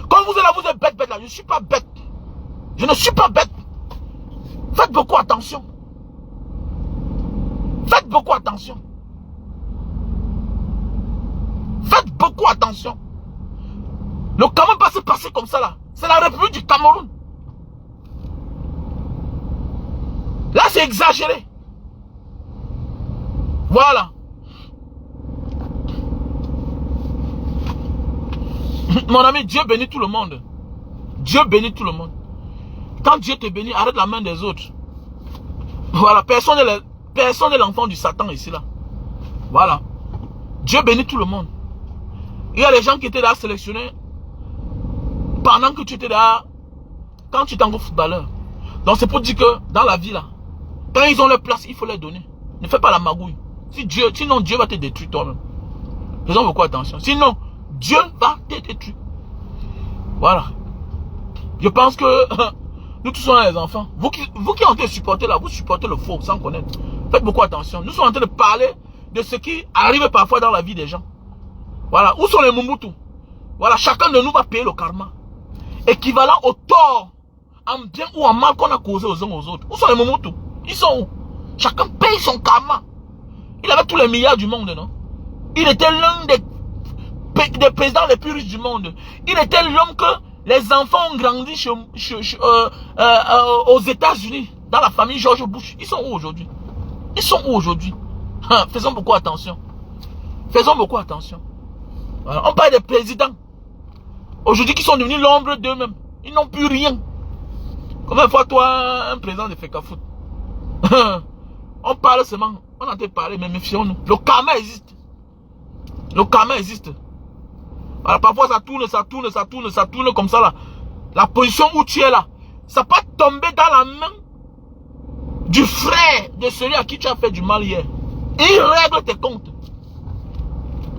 Quand vous êtes là, vous êtes bête là. Je ne suis pas bête. Je ne suis pas bête. Faites beaucoup attention. Faites beaucoup attention. Faites beaucoup attention. Le Cameroun va se passer comme ça là. C'est la République du Cameroun. Là c'est exagéré. Voilà. Mon ami, Dieu bénit tout le monde. Dieu bénit tout le monde. Quand Dieu te bénit, arrête la main des autres. Voilà, personne n'est l'enfant du Satan ici là. Voilà. Dieu bénit tout le monde. Il y a les gens qui étaient là sélectionnés pendant que tu étais là, quand tu étais encore footballeur. Donc c'est pour dire que dans la vie là, quand ils ont leur place, il faut leur donner. Ne fais pas la magouille. Sinon Dieu va te détruire toi-même. Faisons beaucoup attention. Sinon, Dieu va te détruire. Voilà. Je pense que nous tous sommes les enfants. Vous qui ont été supportés là, vous supportez le faux sans connaître. Faites beaucoup attention. Nous sommes en train de parler de ce qui arrive parfois dans la vie des gens. Voilà. Où sont les Moumoutou? Voilà. Chacun de nous va payer le karma. Équivalent au tort, en bien ou en mal qu'on a causé aux uns aux autres. Où sont les Moumoutou? Ils sont où? Chacun paye son karma. Il avait tous les milliards du monde, non? Il était l'un des présidents les plus riches du monde. Il était l'homme que les enfants ont grandi aux États-Unis, dans la famille George Bush. Ils sont où aujourd'hui? Ils sont où aujourd'hui? Faisons beaucoup attention. Faisons beaucoup attention. Voilà. On parle des présidents. Aujourd'hui, qui sont devenus l'ombre d'eux-mêmes. Ils n'ont plus rien. Combien de fois, toi, un président de FECAFOOT? On parle seulement. On a entendu parler, mais méfions-nous. Le karma existe. Le karma existe. Voilà, parfois ça tourne comme ça là. La position où tu es là, ça peut tomber dans la main du frère de celui à qui tu as fait du mal hier. Il règle tes comptes.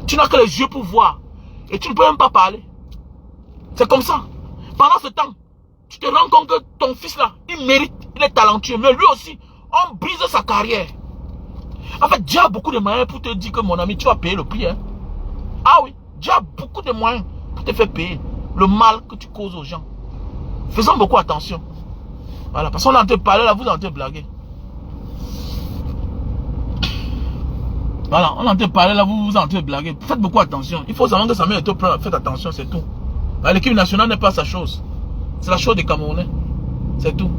Tu n'as que les yeux pour voir. Et tu ne peux même pas parler. C'est comme ça. Pendant ce temps, tu te rends compte que ton fils là, il mérite, il est talentueux. Mais lui aussi, on brise sa carrière. En fait, Dieu a beaucoup de moyens pour te dire que mon ami, tu vas payer le prix. Hein. Ah oui, Dieu a beaucoup de moyens pour te faire payer le mal que tu causes aux gens. Faisons beaucoup attention. Voilà, parce qu'on est en train de parler là, vous êtes en train de blaguer. Voilà, on est en train de parler là, vous êtes en train de blaguer. Faites beaucoup attention. Il faut savoir que Samuel Eto'o prend. Faites attention, c'est tout. L'équipe nationale n'est pas sa chose. C'est la chose des Camerounais. C'est tout.